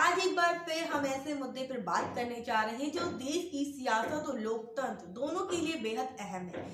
आज एक बार फिर हम ऐसे मुद्दे पर बात करने जा रहे हैं जो देश की सियासत और लोकतंत्र दोनों के लिए बेहद अहम है।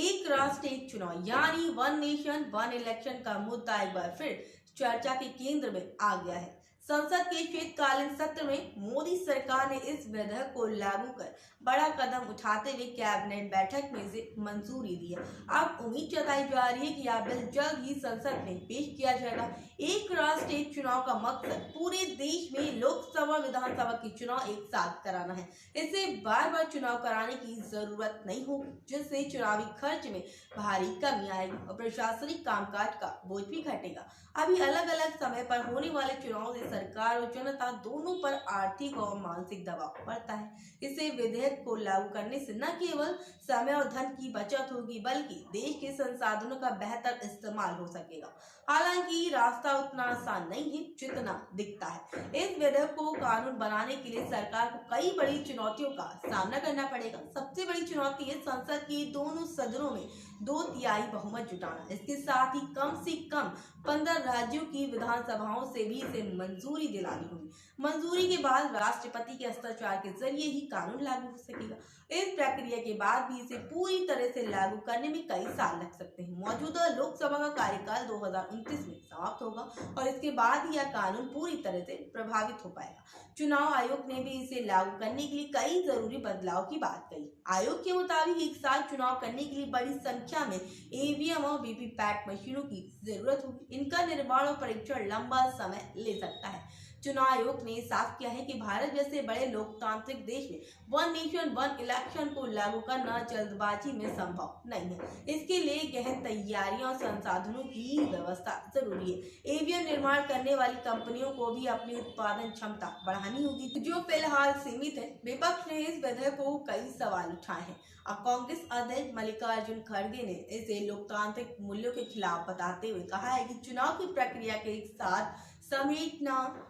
एक राष्ट्र एक चुनाव यानी वन नेशन वन इलेक्शन का मुद्दा एक बार फिर चर्चा के केंद्र में आ गया है। संसद के शीतकालीन सत्र में मोदी सरकार ने इस विधेयक को लागू कर बड़ा कदम उठाते हुए कैबिनेट बैठक में इसे मंजूरी दी है। अब उम्मीद जताई जा रही है कि यह बिल जल्द ही संसद में पेश किया जाएगा। एक राष्ट्र एक चुनाव का मकसद पूरे देश में लोकसभा विधानसभा के चुनाव एक साथ कराना है। इससे बार बार चुनाव कराने की जरूरत नहीं होगी, जिससे चुनावी खर्च में भारी कमी आएगी और प्रशासनिक कामकाज का बोझ भी घटेगा। अभी अलग अलग समय पर होने वाले चुनाव से सरकार और जनता दोनों पर आर्थिक और मानसिक दबाव पड़ता है। इसे विधेयक को लागू करने से न केवल समय और धन की बचत होगी, बल्कि देश के संसाधनों का बेहतर इस्तेमाल हो सकेगा। हालांकि रास्ता उतना आसान नहीं है जितना दिखता है। इस विधेयक को कानून बनाने के लिए सरकार को कई बड़ी चुनौतियों का सामना करना पड़ेगा। सबसे बड़ी चुनौती है संसद के दोनों सदनों में 2/3 बहुमत जुटाना। इसके साथ ही कम से कम 15 राज्यों की विधानसभाओं से भी इसे मंजूरी दिलानी होगी। मंजूरी के बाद राष्ट्रपति के हस्ताक्षर के जरिए ही कानून लागू हो सकेगा। इस प्रक्रिया के बाद भी इसे पूरी तरह से लागू करने में कई साल लग सकते हैं। मौजूदा लोकसभा का कार्यकाल 2029 में समाप्त होगा और इसके बाद यह कानून पूरी तरह से प्रभावित हो पाएगा। चुनाव आयोग ने भी इसे लागू करने के लिए कई जरूरी बदलाव की बात कही। आयोग के मुताबिक एक साथ चुनाव करने के लिए बड़ी संख्या में ईवीएम और वीवीपैट मशीनों की जरूरत होगी। इनका निर्माण और परीक्षण लंबा समय ले सकता है। चुनाव आयोग ने साफ किया है कि भारत जैसे बड़े लोकतांत्रिक देश में वन नेशन वन इलेक्शन को लागू करना जल्दबाजी में संभव नहीं है। इसके लिए गहन तैयारियों और संसाधनों की व्यवस्था जरूरी है। ईवीएम निर्माण करने वाली कंपनियों को भी अपनी उत्पादन क्षमता बढ़ानी होगी, जो फिलहाल सीमित है। विपक्ष ने इस विधेयक को कई सवाल उठाए हैं। अब कांग्रेस अध्यक्ष मल्लिकार्जुन खड़गे ने इसे लोकतांत्रिक मूल्यों के खिलाफ बताते हुए कहा है कि चुनाव की प्रक्रिया के एक साथ समेटना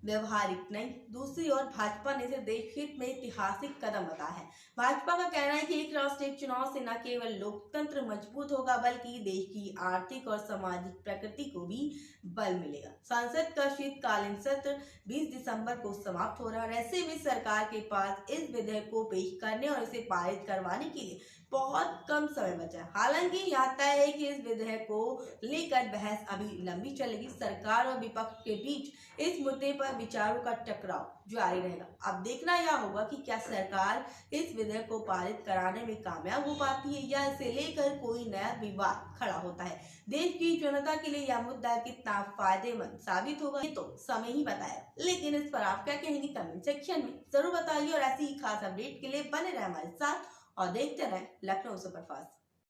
व्यवहारिक नहीं। दूसरी ओर भाजपा ने इसे देश हित में ऐतिहासिक कदम बताया है। भाजपा का कहना है कि एक राष्ट्र एक चुनाव से न केवल लोकतंत्र मजबूत होगा, बल्कि देश की आर्थिक और सामाजिक प्रकृति को भी बल मिलेगा। संसद का शीतकालीन सत्र 20 दिसंबर को समाप्त हो रहा है। ऐसे में सरकार के पास इस विधेयक को पेश करने और इसे पारित करवाने के लिए बहुत कम समय बचा है। हालांकि यह तय है कि इस विधेयक को लेकर बहस अभी लंबी चलेगी। सरकार और विपक्ष के बीच इस मुद्दे पर विचारों का टकराव जारी रहेगा। अब देखना यह होगा कि क्या सरकार इस विधेयक को पारित कराने में कामयाब हो पाती है या इसे लेकर कोई नया विवाद खड़ा होता है। देश की जनता के लिए यह मुद्दा कितना फायदेमंद साबित होगा ये तो समय ही बताएगा। लेकिन इस पर आप क्या कहेंगे कमेंट सेक्शन में जरूर बताइए और ऐसी ही खास अपडेट के लिए बने रहे हमारे साथ और देखते रहें लखनऊ सुपरफास्ट।